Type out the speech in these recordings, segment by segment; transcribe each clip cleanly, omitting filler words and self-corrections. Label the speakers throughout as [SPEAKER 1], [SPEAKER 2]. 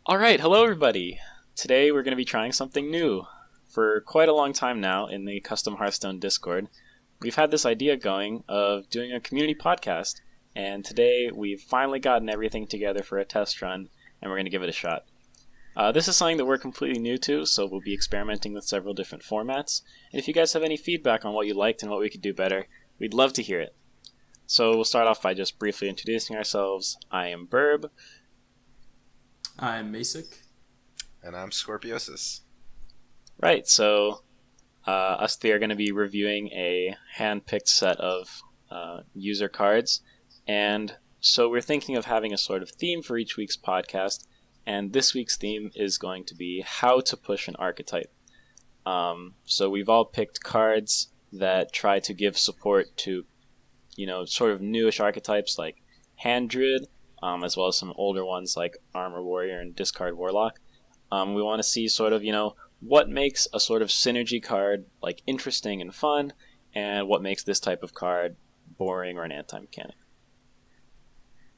[SPEAKER 1] Alright, hello everybody! Today we're going to be trying something new. For quite a long time now in the Custom Hearthstone Discord, we've had this idea going of doing a community podcast, and today we've finally gotten everything together for a test run, and we're going to give it a shot. This is something that we're completely new to, so we'll be experimenting with several different formats, and if you guys have any feedback on what you liked and what we could do better, we'd love to hear it. So we'll start off by just briefly introducing ourselves. I am Birb.
[SPEAKER 2] I'm Maysick.
[SPEAKER 3] And I'm Scorpiosis.
[SPEAKER 1] Right, so us three are going to be reviewing a hand-picked set of user cards, and so we're thinking of having a sort of theme for each week's podcast, and this week's theme is going to be how to push an archetype. So we've all picked cards that try to give support to, sort of newish archetypes like Hand Druid, as well as some older ones like Armor Warrior and Discard Warlock. We want to see sort of, what makes a sort of synergy card like interesting and fun, and what makes this type of card boring or an anti-mechanic.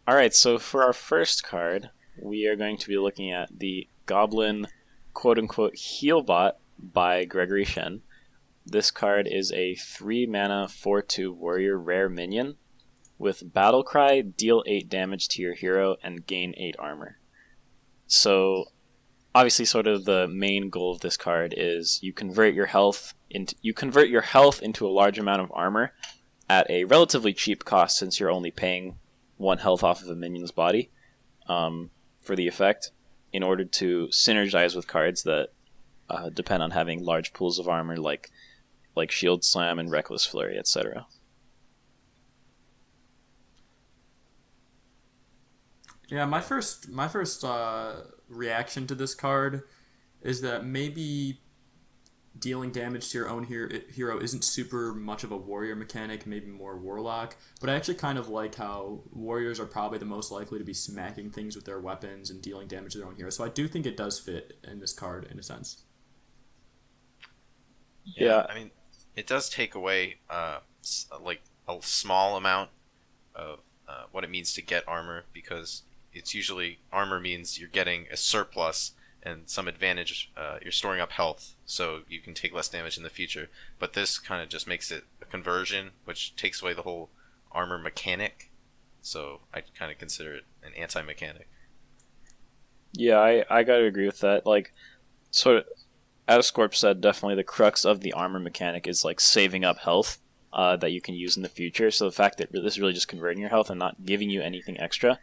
[SPEAKER 1] Alright, so for our first card, we are going to be looking at the Goblin quote-unquote Healbot by gregoryShen. This card is a 3-mana 4/2 warrior rare minion. With Battlecry, deal 8 damage to your hero and gain 8 armor. So, obviously, sort of the main goal of this card is you convert your health into a large amount of armor at a relatively cheap cost, since you're only paying 1 health off of a minion's body for the effect, in order to synergize with cards that depend on having large pools of armor, like Shield Slam and Reckless Flurry, etc.
[SPEAKER 2] Yeah, my first reaction to this card is that maybe dealing damage to your own hero isn't super much of a warrior mechanic, maybe more warlock, but I actually kind of like how warriors are probably the most likely to be smacking things with their weapons and dealing damage to their own hero, so I do think it does fit in this card in a sense.
[SPEAKER 1] Yeah.
[SPEAKER 3] I mean, it does take away like a small amount of what it means to get armor, because it's usually armor means you're getting a surplus and some advantage. You're storing up health, so you can take less damage in the future. But this kind of just makes it a conversion, which takes away the whole armor mechanic. So I kind of consider it an anti-mechanic.
[SPEAKER 1] Yeah, I gotta agree with that. Like, sort of, as Scorp said, definitely the crux of the armor mechanic is like saving up health that you can use in the future. So the fact that this is really just converting your health and not giving you anything extra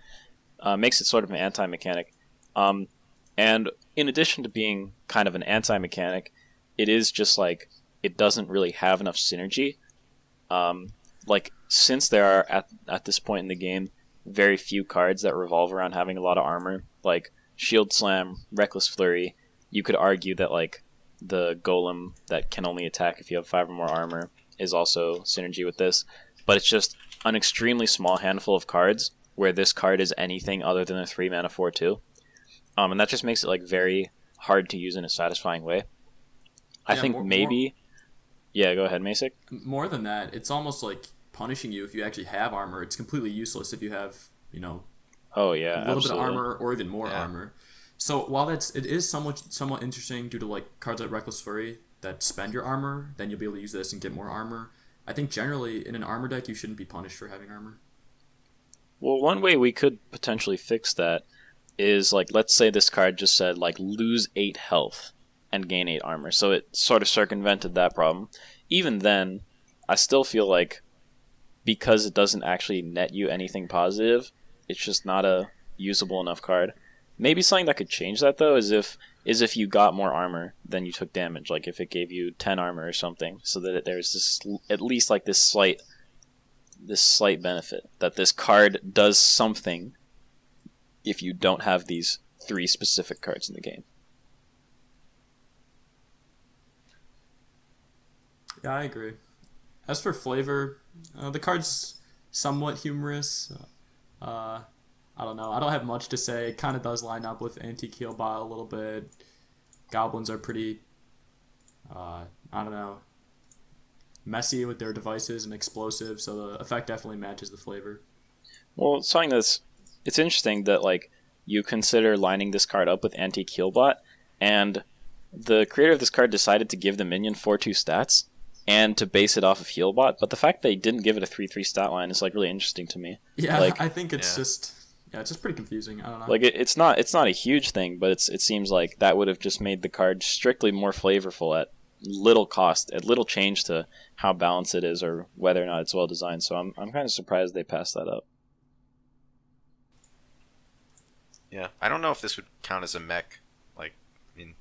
[SPEAKER 1] makes it sort of an anti-mechanic. And in addition to being kind of an anti-mechanic, it is just like, it doesn't really have enough synergy. Since there are, at this point in the game, very few cards that revolve around having a lot of armor, like Shield Slam, Reckless Flurry, you could argue that like the Golem that can only attack if you have 5 or more armor is also synergy with this, but it's just an extremely small handful of cards where this card is anything other than a 3-mana 4/2. And that just makes it like very hard to use in a satisfying way. I think maybe... Yeah, go ahead, Maysick.
[SPEAKER 2] More than that, it's almost like punishing you if you actually have armor. It's completely useless if you have,
[SPEAKER 1] oh yeah,
[SPEAKER 2] a little
[SPEAKER 1] absolutely.
[SPEAKER 2] bit of armor or even more armor. So while it is somewhat interesting due to like cards like Reckless Flurry that spend your armor, then you'll be able to use this and get more armor. I think generally in an armor deck you shouldn't be punished for having armor.
[SPEAKER 1] Well, one way we could potentially fix that is, like, let's say this card just said, like, lose 8 health and gain 8 armor. So it sort of circumvented that problem. Even then, I still feel like, because it doesn't actually net you anything positive, it's just not a usable enough card. Maybe something that could change that, though, is if you got more armor than you took damage. Like, if it gave you 10 armor or something, so that there's this, at least, like, this slight benefit that this card does something if you don't have these 3 specific cards in the game.
[SPEAKER 2] Yeah, I agree. As for flavor, the card's somewhat humorous. I don't know. I don't have much to say. It kind of does line up with Antique Healbot a little bit. Goblins are pretty, I don't know, messy with their devices and explosive, so the effect definitely matches the flavor.
[SPEAKER 1] Well, something it's interesting that, like, you consider lining this card up with Antique Healbot, and the creator of this card decided to give the minion 4/2 stats and to base it off of Healbot, but the fact they didn't give it a 3/3 stat line is like really interesting to me.
[SPEAKER 2] Yeah,
[SPEAKER 1] like,
[SPEAKER 2] I think it's just pretty confusing. I don't know.
[SPEAKER 1] Like it's not a huge thing, but it seems like that would have just made the card strictly more flavorful at little cost, at little change to how balanced it is or whether or not it's well designed. So I'm kind of surprised they passed that up.
[SPEAKER 3] Yeah, I don't know if this would count as a mech. Like, I mean,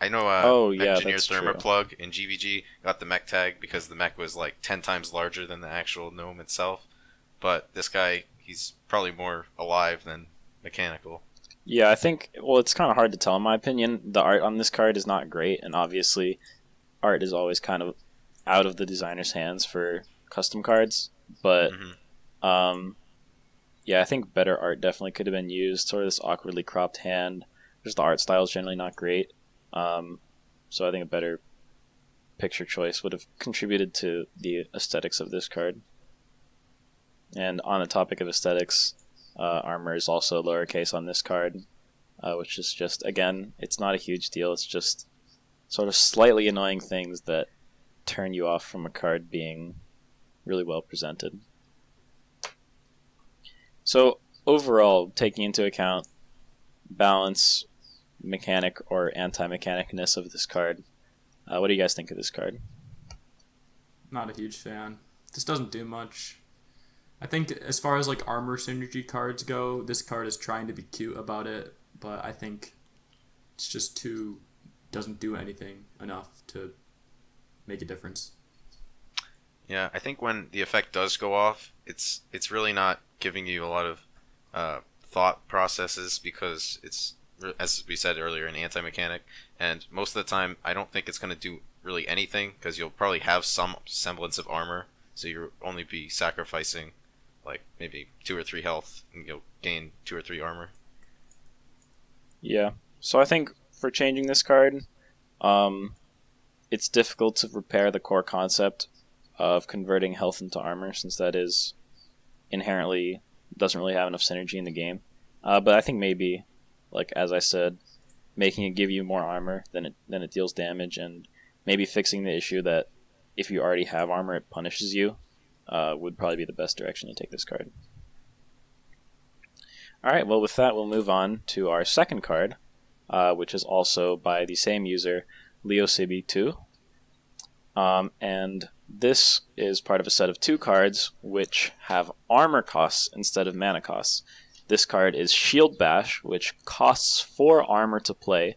[SPEAKER 3] I know Engineer's Thermoplug in GVG got the mech tag because the mech was like 10 times larger than the actual gnome itself. But this guy, he's probably more alive than mechanical.
[SPEAKER 1] Yeah, I think, well, it's kind of hard to tell in my opinion. The art on this card is not great, and obviously art is always kind of out of the designer's hands for custom cards. But, yeah, I think better art definitely could have been used. Sort of this awkwardly cropped hand. Just the art style is generally not great. So I think a better picture choice would have contributed to the aesthetics of this card. And on the topic of aesthetics, armor is also lowercase on this card, which is just, again, it's not a huge deal. It's just sort of slightly annoying things that turn you off from a card being really well presented. So overall, taking into account balance, mechanic or anti-mechanicness of this card, what do you guys think of this card?
[SPEAKER 2] Not a huge fan. This doesn't do much. I think as far as like armor synergy cards go, this card is trying to be cute about it, but I think it's just doesn't do anything enough to make a difference.
[SPEAKER 3] Yeah, I think when the effect does go off, it's really not giving you a lot of thought processes because it's, as we said earlier, an anti-mechanic, and most of the time I don't think it's going to do really anything because you'll probably have some semblance of armor, so you'll only be sacrificing like maybe 2 or 3 health and you'll gain 2 or 3 armor.
[SPEAKER 1] Yeah, so I think for changing this card, it's difficult to repair the core concept of converting health into armor, since that is inherently doesn't really have enough synergy in the game. But I think maybe, like as I said, making it give you more armor than it deals damage, and maybe fixing the issue that if you already have armor, it punishes you, would probably be the best direction to take this card. Alright, well with that we'll move on to our second card, which is also by the same user, LeoSibi2. And this is part of a set of 2 cards which have armor costs instead of mana costs. This card is Shield Bash, which costs 4 armor to play.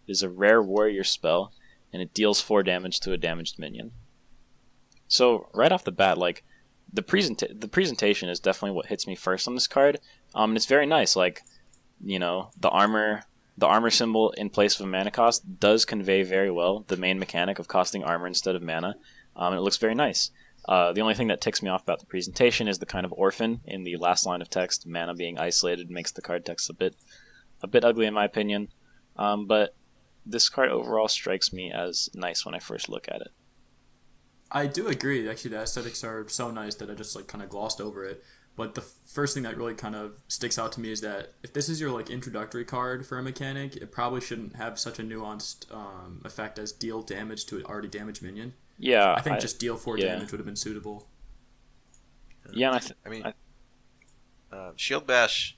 [SPEAKER 1] It is a rare warrior spell, and it deals 4 damage to a damaged minion. So right off the bat, like the presentation is definitely what hits me first on this card. And it's very nice. Like, you know, the armor symbol in place of a mana cost does convey very well the main mechanic of costing armor instead of mana. And it looks very nice. The only thing that ticks me off about the presentation is the kind of orphan in the last line of text. Mana being isolated makes the card text a bit ugly in my opinion. But this card overall strikes me as nice when I first look at it.
[SPEAKER 2] I do agree. Actually, the aesthetics are so nice that I just like kind of glossed over it. But the first thing that really kind of sticks out to me is that if this is your like introductory card for a mechanic, it probably shouldn't have such a nuanced effect as deal damage to an already damaged minion.
[SPEAKER 1] Yeah,
[SPEAKER 2] I think just deal 4 damage would have been suitable.
[SPEAKER 1] Yeah,
[SPEAKER 3] Shield Bash.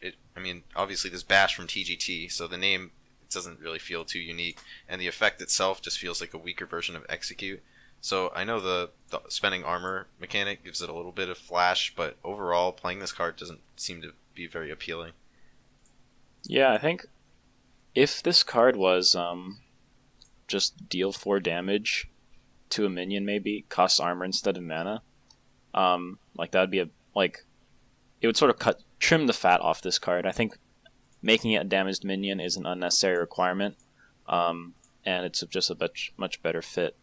[SPEAKER 3] Obviously there's Bash from TGT, so the name doesn't really feel too unique, and the effect itself just feels like a weaker version of Execute. So I know the spending armor mechanic gives it a little bit of flash, but overall playing this card doesn't seem to be very appealing.
[SPEAKER 1] Yeah, I think if this card was just deal 4 damage to a minion, maybe costs armor instead of mana, like that would be it would sort of trim the fat off this card. I think making it a damaged minion is an unnecessary requirement, and it's just a much better fit.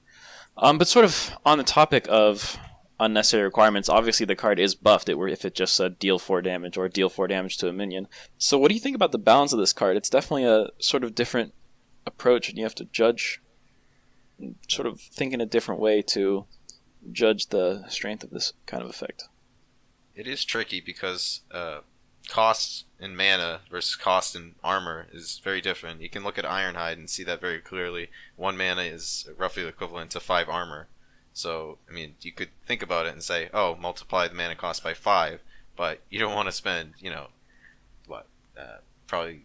[SPEAKER 1] But sort of on the topic of unnecessary requirements, obviously the card is buffed if it just said deal 4 damage or deal 4 damage to a minion. So what do you think about the balance of this card? It's definitely a sort of different approach, and you have to judge, sort of think in a different way to judge the strength of this kind of effect.
[SPEAKER 3] It is tricky because cost in mana versus cost in armor is very different. You can look at Ironhide and see that very clearly. 1 mana is roughly equivalent to 5 armor. So, I mean, you could think about it and say, oh, multiply the mana cost by 5, but you don't want to spend, probably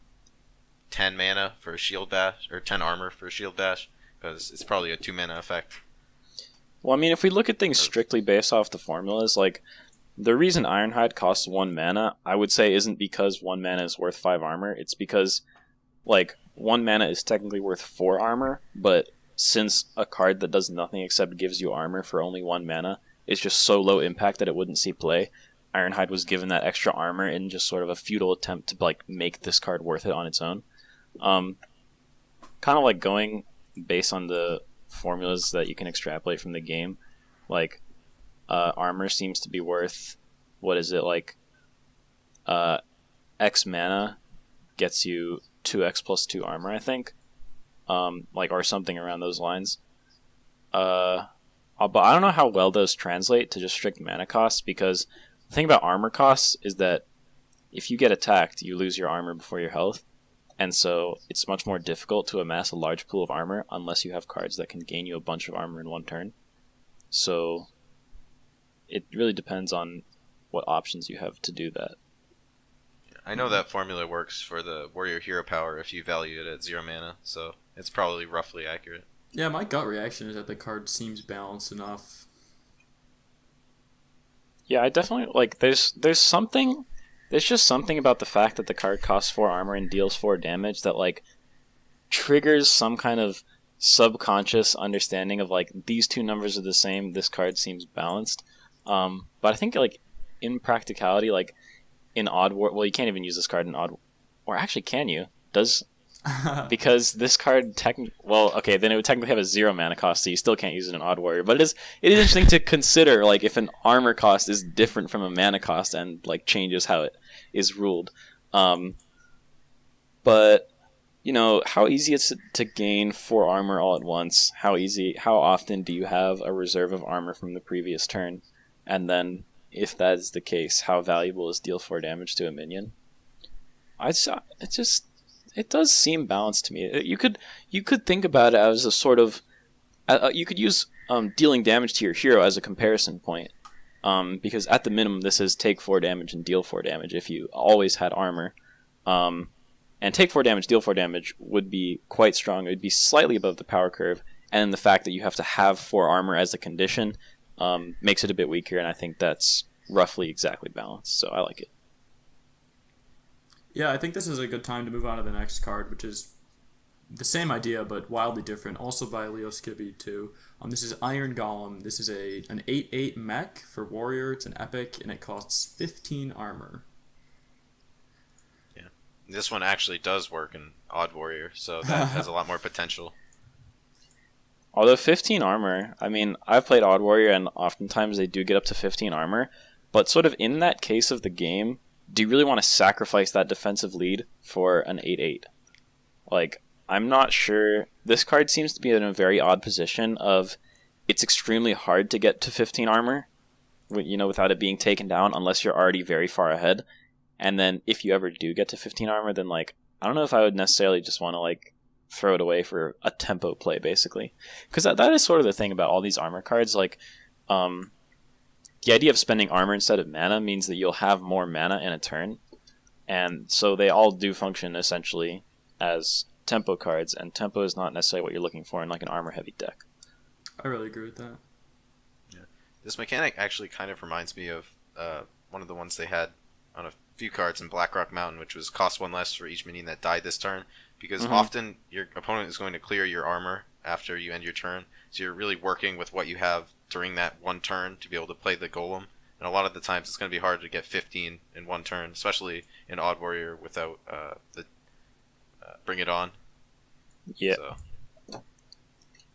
[SPEAKER 3] 10 mana for a shield bash, or 10 armor for a shield bash, because it's probably a 2 mana effect.
[SPEAKER 1] Well, I mean, if we look at things strictly based off the formulas, like, the reason Ironhide costs 1 mana, I would say, isn't because 1 mana is worth 5 armor. It's because, like, 1 mana is technically worth 4 armor, but since a card that does nothing except gives you armor for only 1 mana is just so low impact that it wouldn't see play, Ironhide was given that extra armor in just sort of a futile attempt to, like, make this card worth it on its own. Kind of like going based on the formulas that you can extrapolate from the game, like, armor seems to be worth, what is it, like, X mana gets you 2x plus 2 armor, I think, or something around those lines. But I don't know how well those translate to just strict mana costs, because the thing about armor costs is that if you get attacked, you lose your armor before your health, and so it's much more difficult to amass a large pool of armor unless you have cards that can gain you a bunch of armor in one turn. So it really depends on what options you have to do that.
[SPEAKER 3] I know that formula works for the warrior hero power if you value it at 0 mana, so it's probably roughly accurate.
[SPEAKER 2] Yeah, my gut reaction is that the card seems balanced enough.
[SPEAKER 1] Yeah, I definitely, like, there's just something about the fact that the card costs 4 armor and deals 4 damage that, like, triggers some kind of subconscious understanding of, like, these two numbers are the same, this card seems balanced. But I think, like, in practicality, like, in Odd War... Well, you can't even use this card in Odd... Or actually, can you? Because this card well, okay, then it would technically have a 0 mana cost, so you still can't use it in Odd Warrior. But it is interesting to consider, like, if an armor cost is different from a mana cost and, like, changes how it is ruled. But, how easy it's to gain 4 armor all at once. How often do you have a reserve of armor from the previous turn? And then, if that is the case, how valuable is deal 4 damage to a minion? It does seem balanced to me. You could think about it as a sort of... you could use dealing damage to your hero as a comparison point. Because at the minimum, this is take 4 damage and deal 4 damage if you always had armor. And take 4 damage, deal 4 damage would be quite strong. It would be slightly above the power curve. And the fact that you have to have 4 armor as a condition makes it a bit weaker, and I think that's roughly exactly balanced, so I like it.
[SPEAKER 2] Yeah, I think this is a good time to move on to the next card, which is the same idea but wildly different, also by Leo Skibby too. This is Iron Golem. This is an 8/8 mech for warrior. It's an epic, and it costs 15 armor.
[SPEAKER 3] Yeah, this one actually does work in Odd Warrior, so that has a lot more potential.
[SPEAKER 1] Although 15 armor, I mean, I've played Odd Warrior, and oftentimes they do get up to 15 armor, but sort of in that case of the game, do you really want to sacrifice that defensive lead for an 8/8? Like, I'm not sure. This card seems to be in a very odd position of it's extremely hard to get to 15 armor, without it being taken down unless you're already very far ahead. And then if you ever do get to 15 armor, then, like, I don't know if I would necessarily just want to, like, throw it away for a tempo play, basically. Because that is sort of the thing about all these armor cards. Like, the idea of spending armor instead of mana means that you'll have more mana in a turn. And so they all do function essentially as tempo cards, and tempo is not necessarily what you're looking for in, like, an armor-heavy deck.
[SPEAKER 2] I really agree with that.
[SPEAKER 3] Yeah. This mechanic actually kind of reminds me of one of the ones they had on a few cards in Blackrock Mountain, which was cost 1 less for each minion that died this turn. Because often your opponent is going to clear your armor after you end your turn, so you're really working with what you have during that one turn to be able to play the Golem. And a lot of the times it's going to be hard to get 15 in one turn, especially in Odd Warrior without the Bring It On.
[SPEAKER 1] Yeah. So.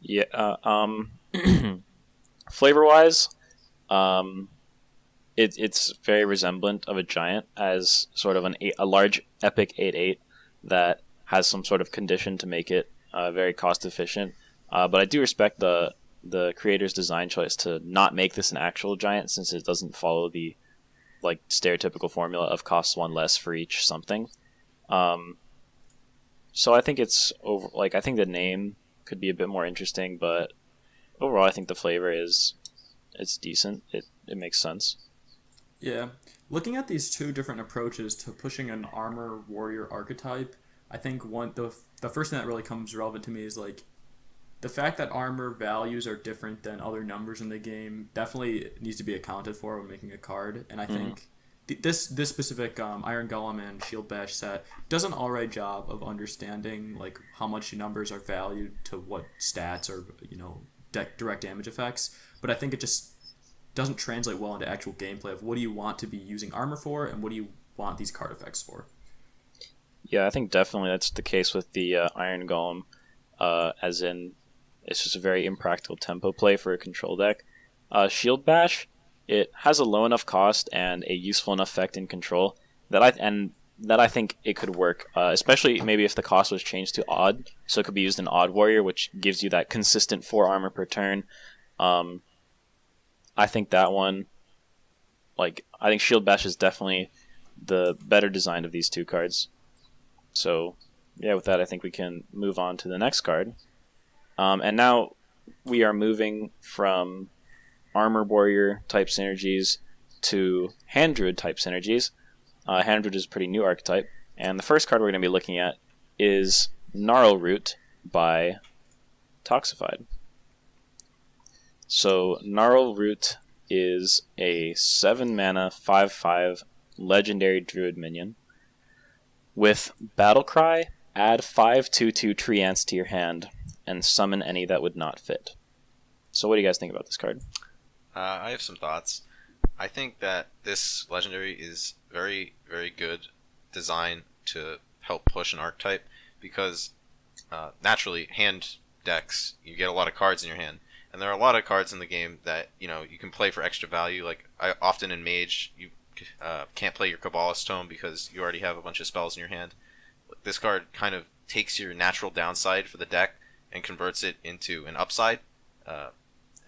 [SPEAKER 1] Yeah. Flavor-wise, it's very resemblant of a giant as sort of a large epic 8/8 that has some sort of condition to make it very cost efficient. But I do respect the creator's design choice to not make this an actual giant, since it doesn't follow the like stereotypical formula of costs 1 less for each something. So I think I think the name could be a bit more interesting, but overall I think the flavor it's decent. It makes sense.
[SPEAKER 2] Yeah. Looking at these two different approaches to pushing an armor warrior archetype, I think the first thing that really comes relevant to me is like the fact that armor values are different than other numbers in the game definitely needs to be accounted for when making a card. And I think this specific Iron Golem and Shield Bash set does an alright job of understanding like how much numbers are valued to what stats or direct damage effects. But I think it just doesn't translate well into actual gameplay of what do you want to be using armor for and what do you want these card effects for.
[SPEAKER 1] Yeah, I think definitely that's the case with the Iron Golem, as in it's just a very impractical tempo play for a control deck. Shield Bash, it has a low enough cost and a useful enough effect in control that I think it could work, especially maybe if the cost was changed to odd, so it could be used in Odd Warrior, which gives you that consistent 4 armor per turn. I think that one, I think Shield Bash is definitely the better design of these two cards. So, yeah, with that, I think we can move on to the next card. And now we are moving from Armor Warrior type synergies to Hand Druid type synergies. Hand Druid is a pretty new archetype. And the first card we're going to be looking at is Gnarlroot by TheToxified. So Gnarlroot is a 7-mana 5/5 legendary druid minion. With Battlecry, add 5/2/2 tree ants to your hand and summon any that would not fit. So what do you guys think about this card?
[SPEAKER 3] I have some thoughts. I think that this legendary is very, very good design to help push an archetype because naturally hand decks, you get a lot of cards in your hand. And there are a lot of cards in the game that you can play for extra value. Like often in Mage, you can't play your Cabalist Tome because you already have a bunch of spells in your hand. This card kind of takes your natural downside for the deck and converts it into an upside.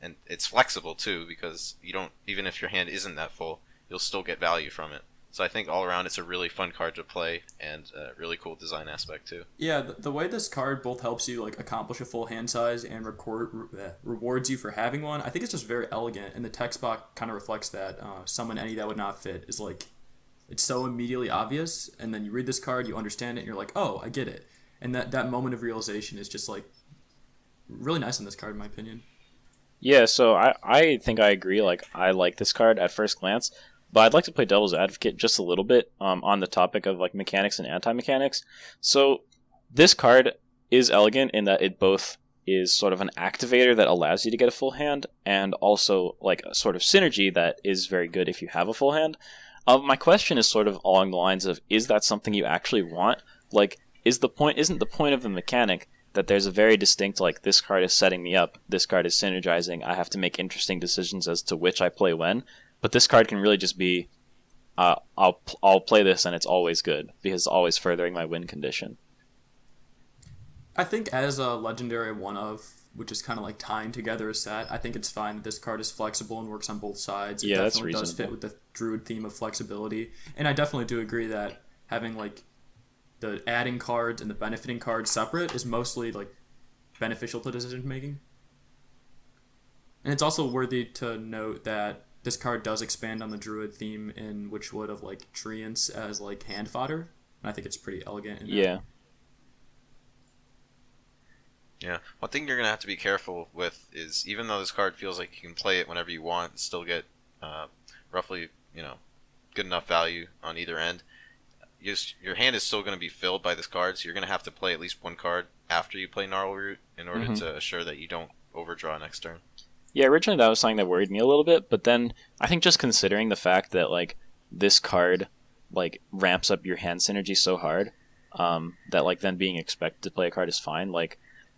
[SPEAKER 3] And it's flexible too because you don't, even if your hand isn't that full, you'll still get value from it. So I think all around it's a really fun card to play and a really cool design aspect too.
[SPEAKER 2] Yeah, the way this card both helps you accomplish a full hand size and rewards you for having one, I think it's just very elegant, and the text box kind of reflects that. Summon any that would not fit is it's so immediately obvious, and then you read this card, you understand it, and you're like, oh, I get it. And that moment of realization is just really nice in this card, in my opinion.
[SPEAKER 1] Yeah, so I think I agree. I like this card at first glance, but I'd like to play devil's advocate just a little bit on the topic of mechanics and anti-mechanics. So this card is elegant in that it both is sort of an activator that allows you to get a full hand, and also a sort of synergy that is very good if you have a full hand. My question is sort of along the lines of, is that something you actually want? Isn't the point of the mechanic that there's a very distinct, this card is setting me up, this card is synergizing, I have to make interesting decisions as to which I play when, but this card can really just be, I'll play this and it's always good, because it's always furthering my win condition.
[SPEAKER 2] I think as a legendary one-of, which is kind of tying together a set, I think it's fine that this card is flexible and works on both sides.
[SPEAKER 1] Yeah,
[SPEAKER 2] it definitely does fit with the druid theme of flexibility, and I definitely do agree that having the adding cards and the benefiting cards separate is mostly beneficial to decision making. And it's also worthy to note that this card does expand on the druid theme in Witchwood of treants as hand fodder, and I think it's pretty elegant.
[SPEAKER 1] Yeah.
[SPEAKER 3] Yeah. One thing you're gonna have to be careful with is, even though this card feels like you can play it whenever you want and still get roughly good enough value on either end, your hand is still going to be filled by this card, so you're going to have to play at least one card after you play Gnarlroot in order to assure that you don't overdraw next turn. Yeah,
[SPEAKER 1] originally that was something that worried me a little bit, but then I think just considering the fact that this card ramps up your hand synergy so hard that then being expected to play a card is fine.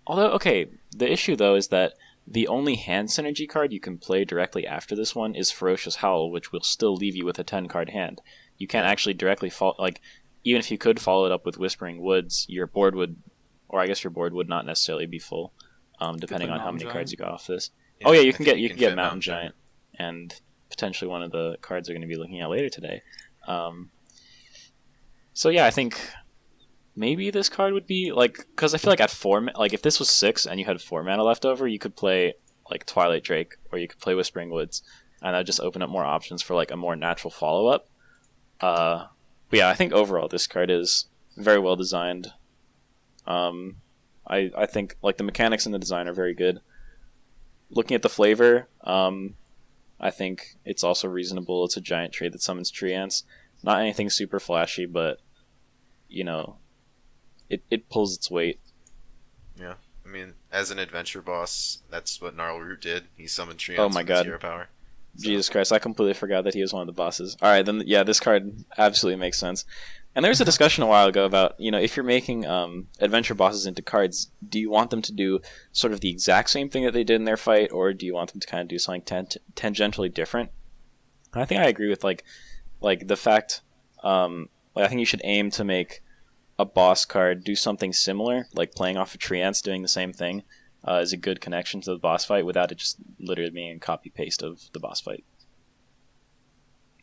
[SPEAKER 1] Although, okay, the issue though is that the only hand synergy card you can play directly after this one is Ferocious Howl, which will still leave you with a 10-card hand. You can't actually directly even if you could follow it up with Whispering Woods, your board would not necessarily be full, depending on how many cards you got off this. Yeah, you can get Mountain Giant and potentially one of the cards we're going to be looking at later today. So yeah, I think maybe this card would be like, because I feel like at 4, like if this was 6 and you had 4 mana left over, you could play like Twilight Drake or you could play Whispering Woods, and that'd just open up more options for like a more natural follow up. But yeah, I think overall this card is very well designed. I think like the mechanics and the design are very good. Looking at the flavor, I think it's also reasonable. It's a giant trait that summons tree ants. Not anything super flashy, but you know, it pulls its weight.
[SPEAKER 3] Yeah, I mean, as an adventure boss, that's what Gnarlroot did. He summoned tree
[SPEAKER 1] Oh
[SPEAKER 3] ants
[SPEAKER 1] my
[SPEAKER 3] with
[SPEAKER 1] god.
[SPEAKER 3] 0 power. So.
[SPEAKER 1] Jesus Christ, I completely forgot that he was one of the bosses. Alright, then yeah, this card absolutely makes sense. And there was a discussion a while ago about, you know, if you're making adventure bosses into cards, do you want them to do sort of the exact same thing that they did in their fight, or do you want them to kind of do something tangentially different? And I think I agree with like the fact, like I think you should aim to make a boss card do something similar, like playing off of tree ants doing the same thing. Is a good connection to the boss fight without it just literally being a copy-paste of the boss fight.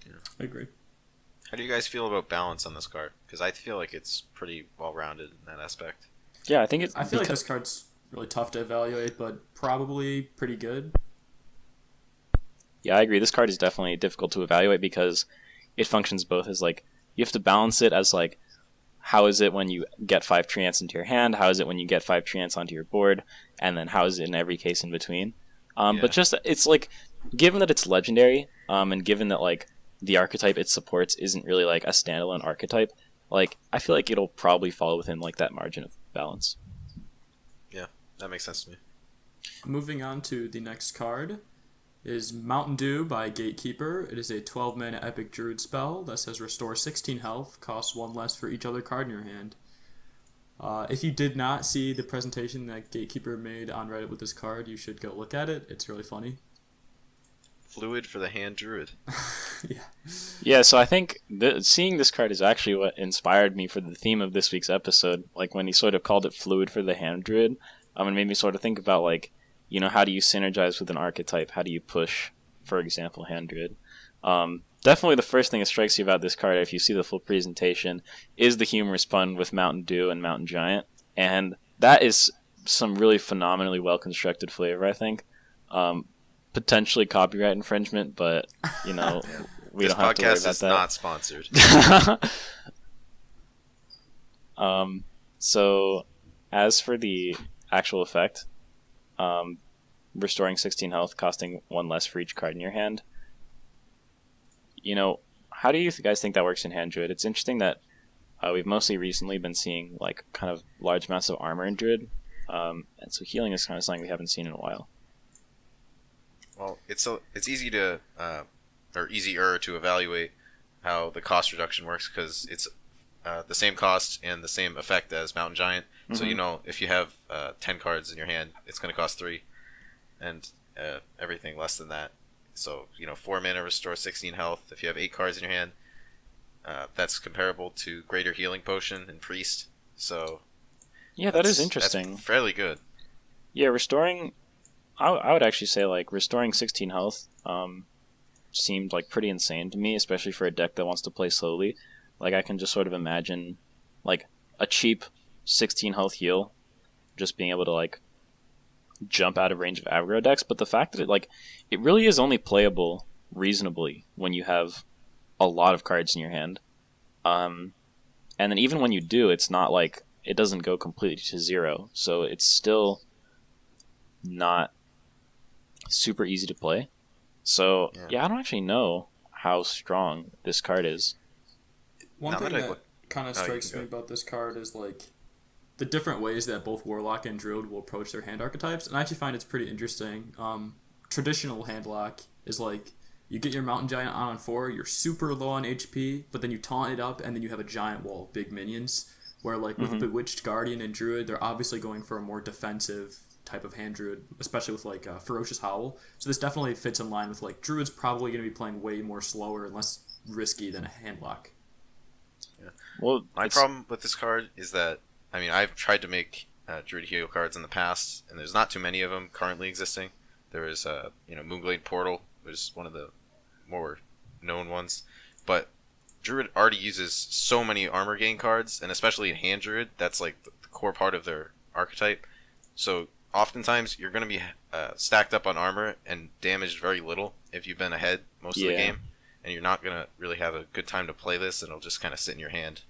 [SPEAKER 2] Yeah, I agree.
[SPEAKER 3] How do you guys feel about balance on this card? Because I feel like it's pretty well-rounded in that aspect.
[SPEAKER 1] Yeah, I think it's...
[SPEAKER 2] I feel like this card's really tough to evaluate, but probably pretty good.
[SPEAKER 1] Yeah, I agree. This card is definitely difficult to evaluate because it functions both as, like, you have to balance it as, like, how is it when you get 5 tree ants into your hand? How is it when you get 5 tree ants onto your board? And then how is it in every case in between? But just, it's like, given that it's legendary, and given that, like, the archetype it supports isn't really, like, a standalone archetype, like, I feel like it'll probably fall within, like, that margin of balance.
[SPEAKER 3] Yeah, that makes sense to me.
[SPEAKER 2] Moving on to the next card is Mountain Dew by Gatekeeper. It is a 12-mana epic druid spell that says restore 16 health, costs 1 less for each other card in your hand. If you did not see the presentation that Gatekeeper made on Reddit with this card, you should go look at it. It's really funny.
[SPEAKER 3] Fluid for the hand druid.
[SPEAKER 2] Yeah.
[SPEAKER 1] Yeah, so I think seeing this card is actually what inspired me for the theme of this week's episode. Like when he sort of called it Fluid for the hand druid, it made me sort of think about like, you know, how do you synergize with an archetype? How do you push, for example, hand druid? Definitely the first thing that strikes you about this card, if you see the full presentation, is the humorous pun with Mountain Dew and Mountain Giant. And that is some really phenomenally well-constructed flavor, I think. Potentially copyright infringement, but, you know, we don't have to worry about that.
[SPEAKER 3] This podcast is not sponsored.
[SPEAKER 1] So, as for the actual effect... restoring 16 health, costing 1 less for each card in your hand. You know, how do you guys think that works in hand druid? It's interesting that we've mostly recently been seeing like kind of large amounts of armor in druid, and so healing is kind of something we haven't seen in a while.
[SPEAKER 3] Well, it's easy to or easier to evaluate how the cost reduction works because it's the same cost and the same effect as Mountain Giant. Mm-hmm. So you know if you have 10 cards in your hand, it's going to cost 3, and everything less than that. So 4 mana restore 16 health. If you have 8 cards in your hand, that's comparable to Greater Healing Potion and Priest. So
[SPEAKER 1] yeah, that is interesting.
[SPEAKER 3] That's fairly good.
[SPEAKER 1] Yeah, restoring. I would actually say like restoring 16 health seemed like pretty insane to me, especially for a deck that wants to play slowly. Like I can just sort of imagine like a cheap 16 health heal just being able to like jump out of range of aggro decks, but the fact that it really is only playable reasonably when you have a lot of cards in your hand. And then even when you do, it's not like it doesn't go completely to 0, so it's still not super easy to play. So yeah I don't actually know how strong this card is.
[SPEAKER 2] One thing that kind of strikes me about this card is like the different ways that both Warlock and Druid will approach their hand archetypes, and I actually find it's pretty interesting. Traditional handlock is like you get your Mountain Giant on 4, you're super low on HP, but then you taunt it up and then you have a giant wall of big minions, where like with Bewitched Guardian and Druid, they're obviously going for a more defensive type of hand druid, especially with like Ferocious Howl. So this definitely fits in line with like Druid's probably going to be playing way more slower and less risky than a handlock.
[SPEAKER 3] Yeah. Well, my problem with this card is that I've tried to make Druid heal cards in the past, and there's not too many of them currently existing. There is Moonglade Portal, which is one of the more known ones. But Druid already uses so many armor gain cards, and especially in hand Druid, that's like the core part of their archetype. So oftentimes you're going to be stacked up on armor and damaged very little if you've been ahead most of the game, and you're not going to really have a good time to play this, and it'll just kind of sit in your hand.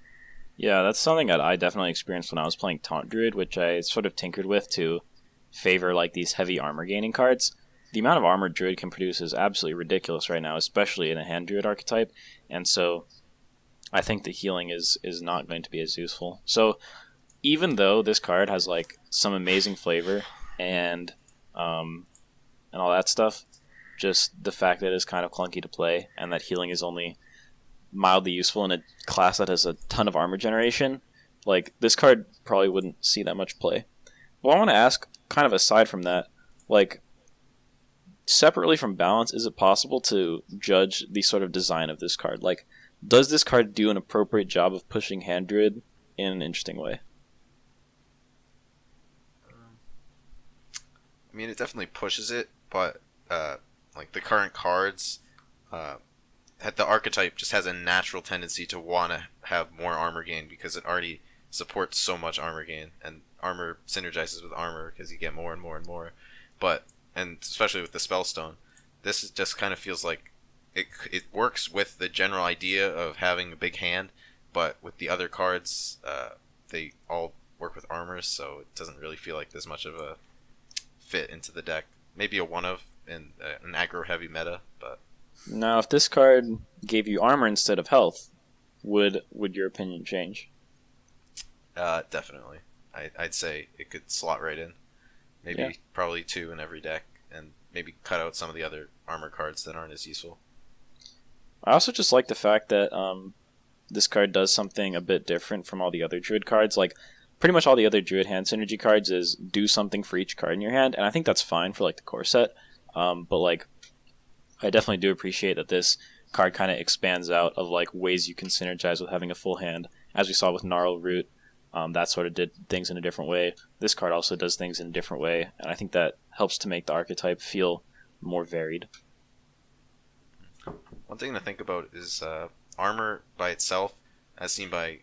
[SPEAKER 1] Yeah, that's something that I definitely experienced when I was playing Taunt Druid, which I sort of tinkered with to favor like these heavy armor gaining cards. The amount of armor Druid can produce is absolutely ridiculous right now, especially in a hand Druid archetype, and so I think the healing is not going to be as useful. So even though this card has like some amazing flavor and all that stuff, just the fact that it's kind of clunky to play and that healing is only mildly useful in a class that has a ton of armor generation, like this card probably wouldn't see that much play. Well, I want to ask, kind of aside from that, like separately from balance, is it possible to judge the sort of design of this card? Like, does this card do an appropriate job of pushing hand Druid in an interesting way?
[SPEAKER 3] I mean, it definitely pushes it, but like the current cards, the archetype just has a natural tendency to want to have more armor gain because it already supports so much armor gain, and armor synergizes with armor because you get more and more and more. And especially with the Spellstone, this just kind of feels like it works with the general idea of having a big hand, but with the other cards, they all work with armor, so it doesn't really feel like there's much of a fit into the deck. Maybe a one-of in an aggro-heavy meta, but...
[SPEAKER 1] Now, if this card gave you armor instead of health, would your opinion change?
[SPEAKER 3] Definitely. I'd say it could slot right in. Maybe probably 2 in every deck, and maybe cut out some of the other armor cards that aren't as useful.
[SPEAKER 1] I also just like the fact that this card does something a bit different from all the other Druid cards. Like, pretty much all the other Druid hand synergy cards is do something for each card in your hand, and I think that's fine for like the core set. But like, I definitely do appreciate that this card kind of expands out of like ways you can synergize with having a full hand, as we saw with Gnarlroot. That sort of did things in a different way. This card also does things in a different way, and I think that helps to make the archetype feel more varied.
[SPEAKER 3] One thing to think about is armor by itself, as seen by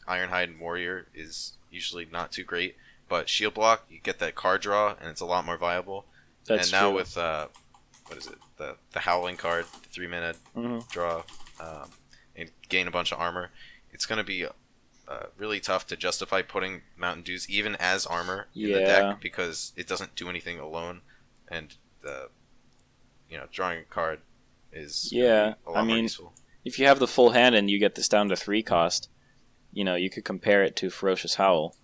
[SPEAKER 3] Ironhide and Warrior, is usually not too great, but shield block, you get that card draw, and it's a lot more viable.
[SPEAKER 1] That's
[SPEAKER 3] and now
[SPEAKER 1] true.
[SPEAKER 3] with what is it, the Howling card, the 3-mana draw, and gain a bunch of armor, it's going to be really tough to justify putting Mountain Dews even as armor in the deck, because it doesn't do anything alone, and drawing a card is a lot more useful.
[SPEAKER 1] If you have the full hand and you get this down to 3 cost, you could compare it to Ferocious Howl,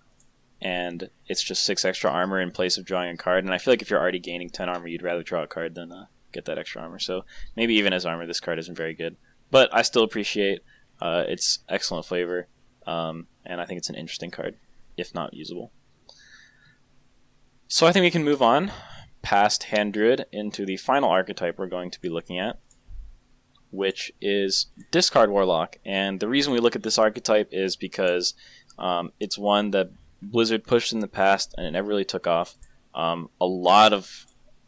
[SPEAKER 1] and it's just 6 extra armor in place of drawing a card, and I feel like if you're already gaining 10 armor, you'd rather draw a card than get that extra armor. So maybe even as armor, this card isn't very good. But I still appreciate its excellent flavor, and I think it's an interesting card, if not usable. So I think we can move on past Hand Druid into the final archetype we're going to be looking at, which is Discard Warlock. And the reason we look at this archetype is because it's one that Blizzard pushed in the past and it never really took off.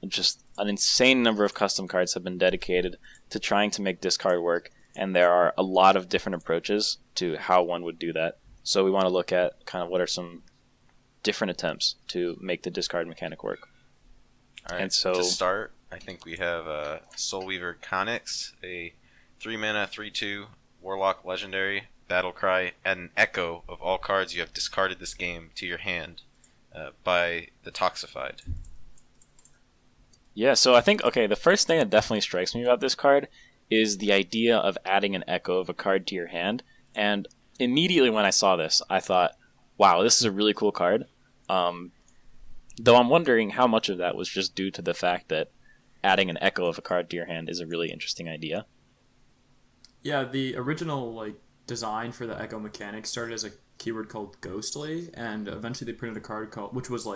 [SPEAKER 1] Just an insane number of custom cards have been dedicated to trying to make discard work, and there are a lot of different approaches to how one would do that. So we want to look at kind of what are some different attempts to make the discard mechanic work.
[SPEAKER 3] All right,
[SPEAKER 1] and so
[SPEAKER 3] to start, I think we have Soulweaver Khanix, a 3-mana, 3/2 Warlock Legendary, Battlecry, and an echo of all cards you have discarded this game to your hand by TheToxified.
[SPEAKER 1] Yeah, so I think, the first thing that definitely strikes me about this card is the idea of adding an echo of a card to your hand. And immediately when I saw this, I thought, wow, this is a really cool card. Though I'm wondering how much of that was just due to the fact that adding an echo of a card to your hand is a really interesting idea.
[SPEAKER 2] Yeah, the original design for the echo mechanic started as a keyword called Ghostly, and eventually they printed a card which was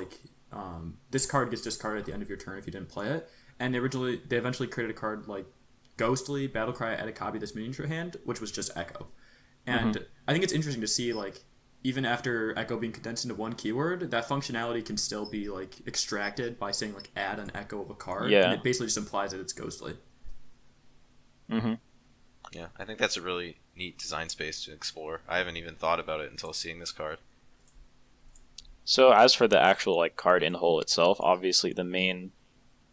[SPEAKER 2] this card gets discarded at the end of your turn if you didn't play it. And they eventually created a card like Ghostly, Battlecry, add a copy of this minion to your hand, which was just Echo. And I think it's interesting to see, even after Echo being condensed into one keyword, that functionality can still be, extracted by saying, add an Echo of a card.
[SPEAKER 1] Yeah.
[SPEAKER 2] And it basically just implies that it's Ghostly.
[SPEAKER 1] Mm-hmm.
[SPEAKER 3] Yeah, I think that's a really neat design space to explore. I haven't even thought about it until seeing this card.
[SPEAKER 1] So as for the actual like card in whole itself, obviously the main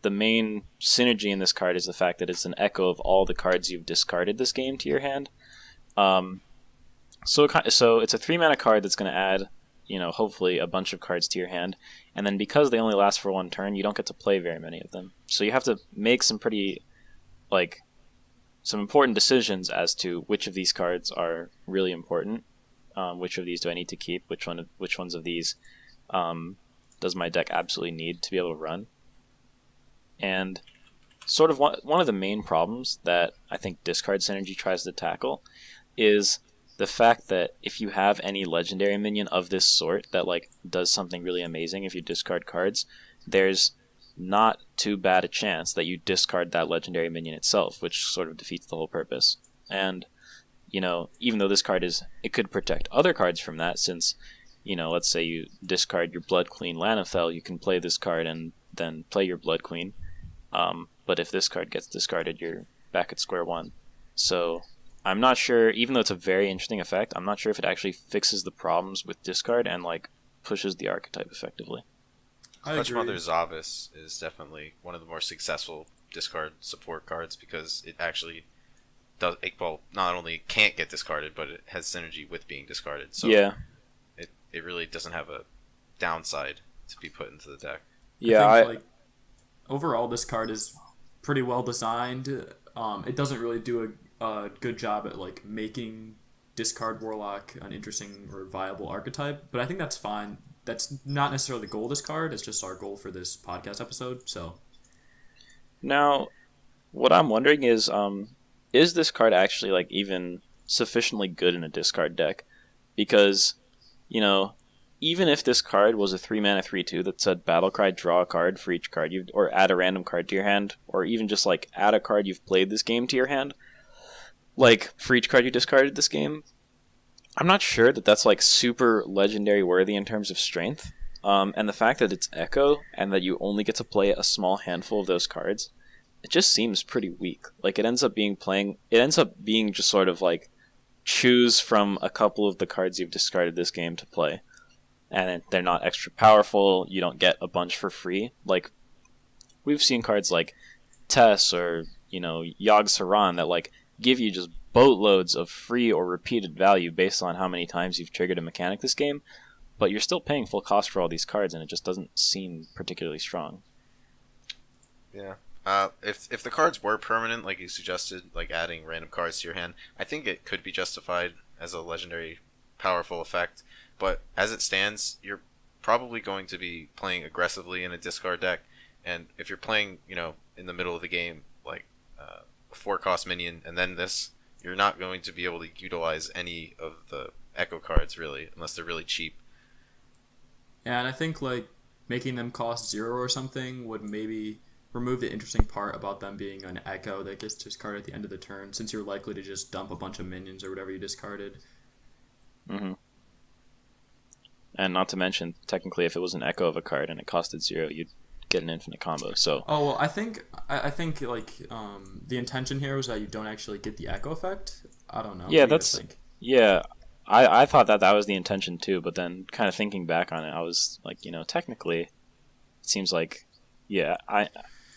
[SPEAKER 1] synergy in this card is the fact that it's an echo of all the cards you've discarded this game to your hand. So it's a 3-mana card that's going to add, hopefully a bunch of cards to your hand, and then because they only last for 1 turn, you don't get to play very many of them. So you have to make some important decisions as to which of these cards are really important. Which of these do I need to keep? Which ones of these does my deck absolutely need to be able to run? And sort of one of the main problems that I think Discard Synergy tries to tackle is the fact that if you have any legendary minion of this sort that does something really amazing if you discard cards, there's not too bad a chance that you discard that legendary minion itself, which sort of defeats the whole purpose. And even though this card it could protect other cards from that, since let's say you discard your Blood Queen Lanafel, you can play this card and then play your Blood Queen. But if this card gets discarded, you're back at square one. So I'm not sure, even though it's a very interesting effect, I'm not sure if it actually fixes the problems with discard and pushes the archetype effectively.
[SPEAKER 3] Clutch Mother Zavis is definitely one of the more successful discard support cards because it actually does, not only can't get discarded, but it has synergy with being discarded. So
[SPEAKER 1] yeah,
[SPEAKER 3] it really doesn't have a downside to be put into the deck.
[SPEAKER 1] Yeah,
[SPEAKER 2] overall, this card is pretty well designed. It doesn't really do a good job at making discard Warlock an interesting or viable archetype, but I think that's fine. That's not necessarily the goal of this card. It's just our goal for this podcast episode. So
[SPEAKER 1] now, what I'm wondering is this card actually even sufficiently good in a discard deck? Because even if this card was a 3-mana 3/2 that said Battlecry, draw a card for each card or add a random card to your hand, or even just add a card you've played this game to your hand, for each card you discarded this game, I'm not sure that that's super legendary worthy in terms of strength. And the fact that it's Echo and that you only get to play a small handful of those cards, it just seems pretty weak. It ends up being just sort of choose from a couple of the cards you've discarded this game to play. And they're not extra powerful, you don't get a bunch for free. We've seen cards like Tess or, Yogg Saron that give you just boatloads of free or repeated value based on how many times you've triggered a mechanic this game, but you're still paying full cost for all these cards, and it just doesn't seem particularly strong.
[SPEAKER 3] Yeah. If the cards were permanent, like you suggested, adding random cards to your hand, I think it could be justified as a legendary powerful effect. But as it stands, you're probably going to be playing aggressively in a discard deck, and if you're playing, in the middle of the game, a 4-cost minion and then this, you're not going to be able to utilize any of the Echo cards, really, unless they're really cheap.
[SPEAKER 2] Yeah, and I think, making them cost 0 or something would maybe remove the interesting part about them being an Echo that gets discarded at the end of the turn, since you're likely to just dump a bunch of minions or whatever you discarded.
[SPEAKER 1] Mm-hmm. And not to mention, technically, if it was an Echo of a card and it costed 0, you'd get an infinite combo. So
[SPEAKER 2] I think the intention here was that you don't actually get the Echo effect. I don't know.
[SPEAKER 1] Yeah, I thought that was the intention too, but then kind of thinking back on it, I was technically, it seems I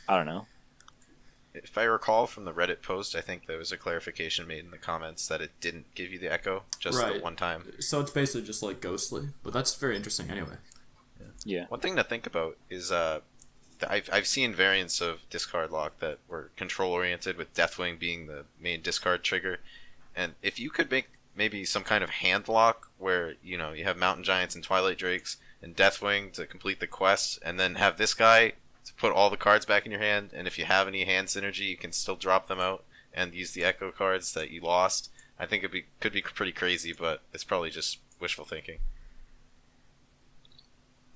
[SPEAKER 1] don't know.
[SPEAKER 3] If I recall from the Reddit post, I think there was a clarification made in the comments that it didn't give you the Echo, just the one time.
[SPEAKER 2] So it's basically just Ghostly, but that's very interesting anyway.
[SPEAKER 1] Yeah.
[SPEAKER 3] One thing to think about is I've seen variants of discard lock that were control oriented, with Deathwing being the main discard trigger, and if you could make maybe some kind of hand lock where you have Mountain Giants and Twilight Drakes and Deathwing to complete the quest, and then have this guy to put all the cards back in your hand, and if you have any hand synergy, you can still drop them out and use the Echo cards that you lost. I think could be pretty crazy, but it's probably just wishful thinking.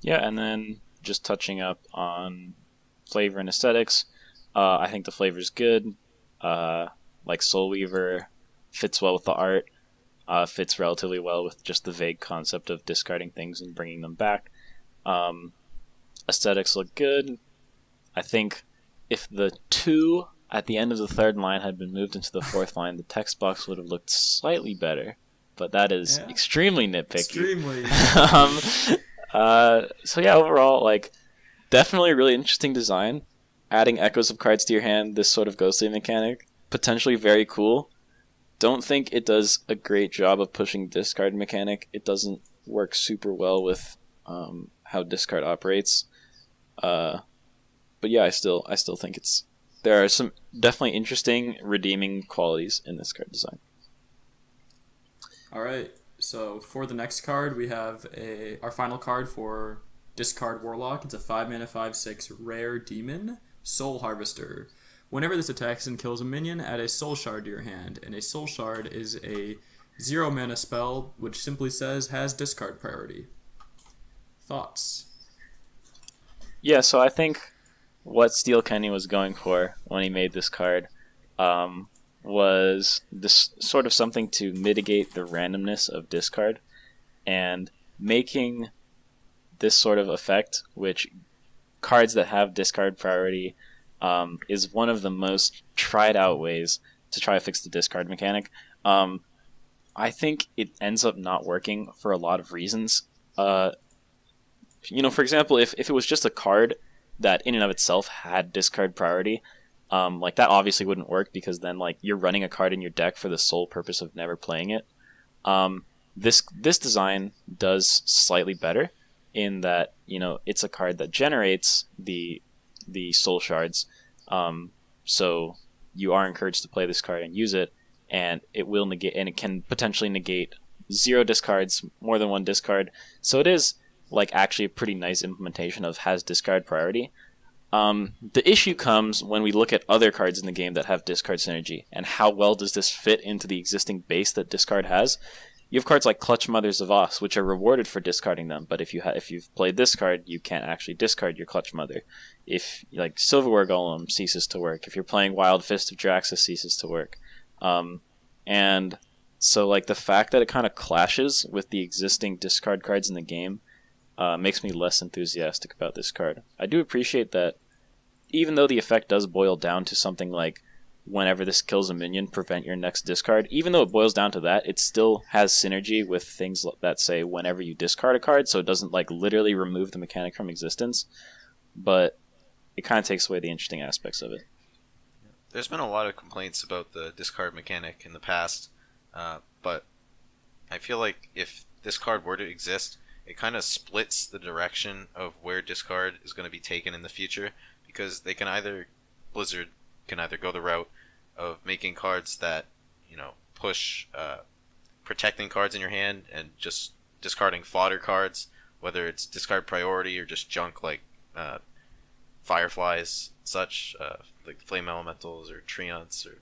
[SPEAKER 1] Yeah, and then just touching up on flavor and aesthetics, I think the flavor's good. Soulweaver fits well with the art, fits relatively well with just the vague concept of discarding things and bringing them back. Aesthetics look good. I think if the two at the end of the third line had been moved into the fourth line, the text box would have looked slightly better. But that is extremely nitpicky.
[SPEAKER 2] Extremely.
[SPEAKER 1] So yeah, overall, like, definitely a really interesting design. Adding echoes of cards to your hand, this sort of ghostly mechanic, potentially very cool. Don't think it does a great job of pushing discard mechanic. It doesn't work super well with how discard operates. But yeah, I still think there are some definitely interesting redeeming qualities in this card design.
[SPEAKER 2] All right. So for the next card, we have our final card for Discard Warlock. It's a 5-mana 5/6 rare demon, Soul Harvester. Whenever this attacks and kills a minion, add a Soul Shard to your hand, and a Soul Shard is a 0-mana spell which simply says has discard priority. Thoughts?
[SPEAKER 1] Yeah, so I think what Steelkenny was going for when he made this card was this sort of something to mitigate the randomness of discard, and making this sort of effect, which cards that have discard priority is one of the most tried out ways to try to fix the discard mechanic. I think it ends up not working for a lot of reasons. For example, if it was just a card that in and of itself had discard priority, like that obviously wouldn't work, because then like you're running a card in your deck for the sole purpose of never playing it. This design does slightly better in that, it's a card that generates the soul shards, so you are encouraged to play this card and use it, and it will negate, and it can potentially negate 0 discards, more than 1 discard. So it is like actually a pretty nice implementation of has discard priority. The issue comes when we look at other cards in the game that have discard synergy, and how well does this fit into the existing base that discard has. You have cards like Clutch Mothers of Oss, which are rewarded for discarding them, but if you've played this card, you can't actually discard your Clutch Mother. If like Silverware Golem ceases to work, if you're playing Wild Fist of Draxus ceases to work, and so like the fact that it kind of clashes with the existing discard cards in the game makes me less enthusiastic about this card. I do appreciate that, even though the effect does boil down to something like whenever this kills a minion, prevent your next discard. Even though it boils down to that, it still has synergy with things that say whenever you discard a card, so it doesn't like literally remove the mechanic from existence, but it kind of takes away the interesting aspects of it.
[SPEAKER 3] There's been a lot of complaints about the discard mechanic in the past, but I feel like if this card were to exist, it kind of splits the direction of where discard is going to be taken in the future, because Blizzard can either go the route of making cards that, push protecting cards in your hand and just discarding fodder cards, whether it's discard priority or just junk like Fireflies, such like Flame Elementals or Treants, or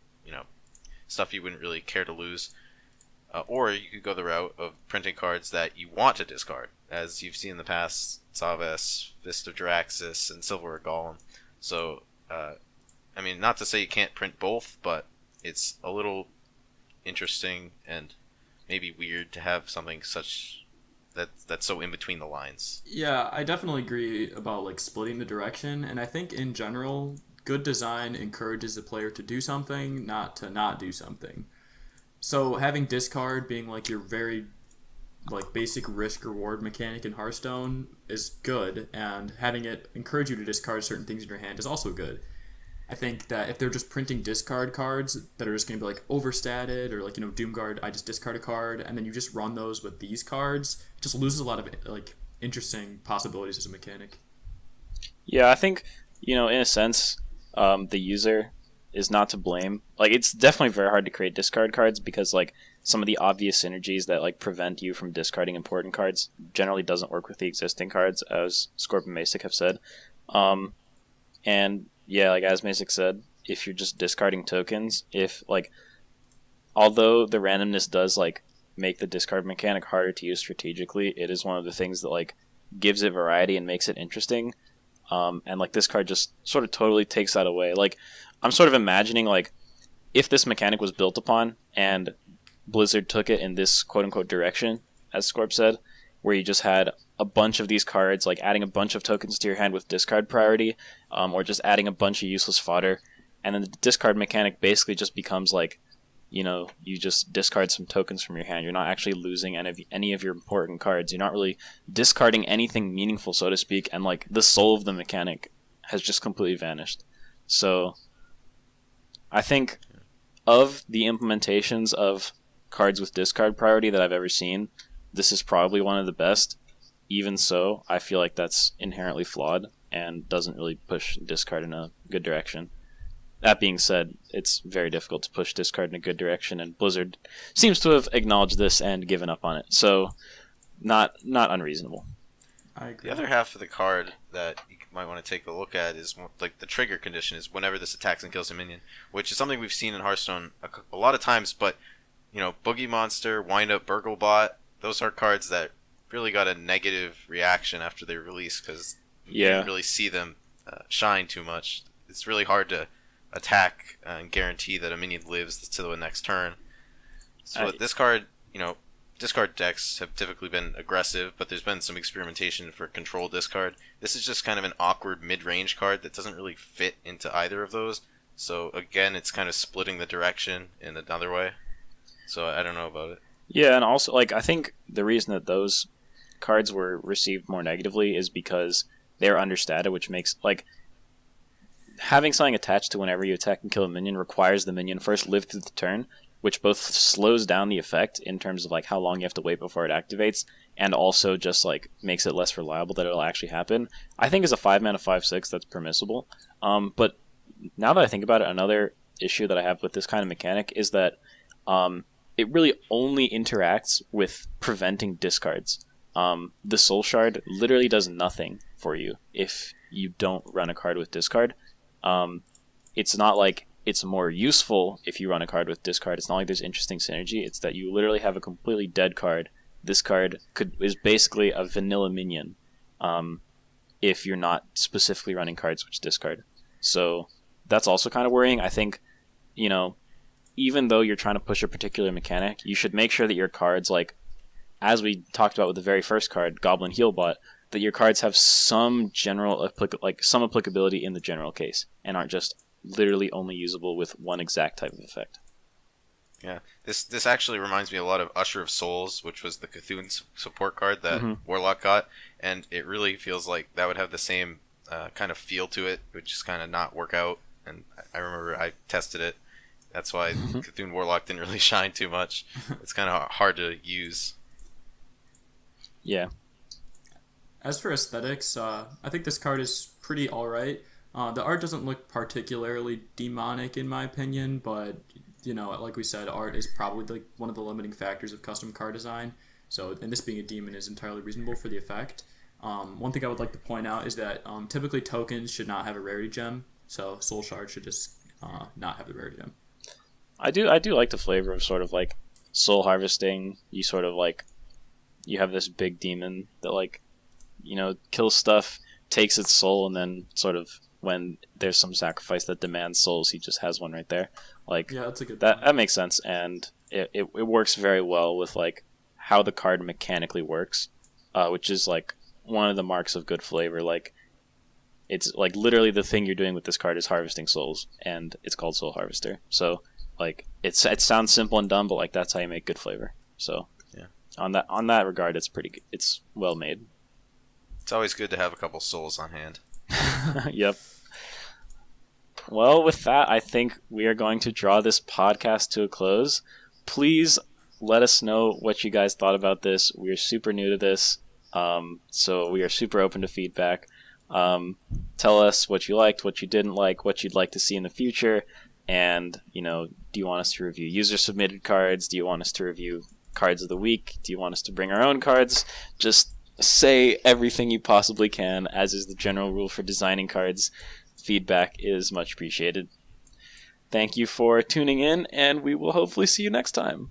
[SPEAKER 3] stuff you wouldn't really care to lose. Or you could go the route of printing cards that you want to discard, as you've seen in the past, Savas, Fist of Draxus, and Silverware Golem. So, not to say you can't print both, but it's a little interesting and maybe weird to have something such that's so in between the lines.
[SPEAKER 2] Yeah, I definitely agree about like splitting the direction, and I think in general, good design encourages the player to do something, not to not do something. So having discard being like your very like basic risk reward mechanic in Hearthstone is good, and having it encourage you to discard certain things in your hand is also good. I think that if they're just printing discard cards that are just going to be like overstated, or like Doomguard, I just discard a card, and then you just run those with these cards, it just loses a lot of like interesting possibilities as a mechanic.
[SPEAKER 1] Yeah, I think in a sense, the user is not to blame. Like, it's definitely very hard to create discard cards, because like some of the obvious synergies that like prevent you from discarding important cards generally doesn't work with the existing cards, as Scorp and Maysick have said. And yeah, like as Maysick said, if you're just discarding tokens, although the randomness does like make the discard mechanic harder to use strategically, it is one of the things that like gives it variety and makes it interesting. And like this card just sort of totally takes that away. Like, I'm sort of imagining like if this mechanic was built upon and Blizzard took it in this quote-unquote direction, as Scorp said, where you just had a bunch of these cards, like adding a bunch of tokens to your hand with discard priority, or just adding a bunch of useless fodder, and then the discard mechanic basically just becomes like, you just discard some tokens from your hand. You're not actually losing any of your important cards. You're not really discarding anything meaningful, so to speak, and like the soul of the mechanic has just completely vanished. So I think of the implementations of cards with discard priority that I've ever seen, this is probably one of the best. Even so, I feel like that's inherently flawed and doesn't really push discard in a good direction. That being said, it's very difficult to push discard in a good direction, and Blizzard seems to have acknowledged this and given up on it. So, not unreasonable.
[SPEAKER 2] I agree.
[SPEAKER 3] The other half of the card that you might want to take a look at is like the trigger condition is whenever this attacks and kills a minion, which is something we've seen in Hearthstone a lot of times. But Boogie Monster, Wind Up Burglebot, those are cards that really got a negative reaction after they released because you didn't really see them shine too much. It's really hard to attack and guarantee that a minion lives to the next turn. So this card, discard decks have typically been aggressive, but there's been some experimentation for control discard. This is just kind of an awkward mid-range card that doesn't really fit into either of those. So again, it's kind of splitting the direction in another way. So I don't know about it.
[SPEAKER 1] Yeah, and also I think the reason that those cards were received more negatively is because they're understated, which makes having something attached to whenever you attack and kill a minion requires the minion first live through the turn, which both slows down the effect in terms of how long you have to wait before it activates, and also just makes it less reliable that it'll actually happen. I think as a 5-mana 5/6 that's permissible. But now that I think about it, another issue that I have with this kind of mechanic is that it really only interacts with preventing discards. The Soul Shard literally does nothing for you if you don't run a card with discard. It's not like it's more useful if you run a card with discard. It's not like there's interesting synergy. It's that you literally have a completely dead card. This card is basically a vanilla minion if you're not specifically running cards which discard. So that's also kind of worrying. I think, even though you're trying to push a particular mechanic, you should make sure that your cards, as we talked about with the very first card, Goblin Healbot, that your cards have some applicability in the general case and aren't just literally only usable with one exact type of effect.
[SPEAKER 3] Yeah, this actually reminds me a lot of Usher of Souls, which was the Cthulhu support card that Warlock got, and it really feels like that would have the same kind of feel to it. It would just kind of not work out, and I remember I tested it. That's why Cthulhu Warlock didn't really shine too much. It's kind of hard to use.
[SPEAKER 1] Yeah.
[SPEAKER 2] As for aesthetics, I think this card is pretty alright. The art doesn't look particularly demonic in my opinion, but like we said, art is probably one of the limiting factors of custom card design. So, and this being a demon is entirely reasonable for the effect. One thing I would like to point out is that typically tokens should not have a rarity gem, so Soul Shard should just not have the rarity gem.
[SPEAKER 1] I do like the flavor of sort of soul harvesting. You sort of you have this big demon that kills stuff, takes its soul, and then sort of when there's some sacrifice that demands souls, he just has one right there. Yeah,
[SPEAKER 2] that's a good
[SPEAKER 1] that makes sense, and it works very well with how the card mechanically works, which is one of the marks of good flavor. It's literally the thing you're doing with this card is harvesting souls, and it's called Soul Harvester. So it sounds simple and dumb, but that's how you make good flavor. So
[SPEAKER 3] yeah,
[SPEAKER 1] on that regard, it's pretty good. It's well made.
[SPEAKER 3] It's always good to have a couple souls on hand.
[SPEAKER 1] Yep. Well, with that, I think we are going to draw this podcast to a close. Please let us know what you guys thought about this. We are super new to this, so we are super open to feedback. Tell us what you liked, what you didn't like, what you'd like to see in the future, and, do you want us to review user-submitted cards? Do you want us to review cards of the week? Do you want us to bring our own cards? Just say everything you possibly can, as is the general rule for designing cards. Feedback is much appreciated. Thank you for tuning in, and we will hopefully see you next time.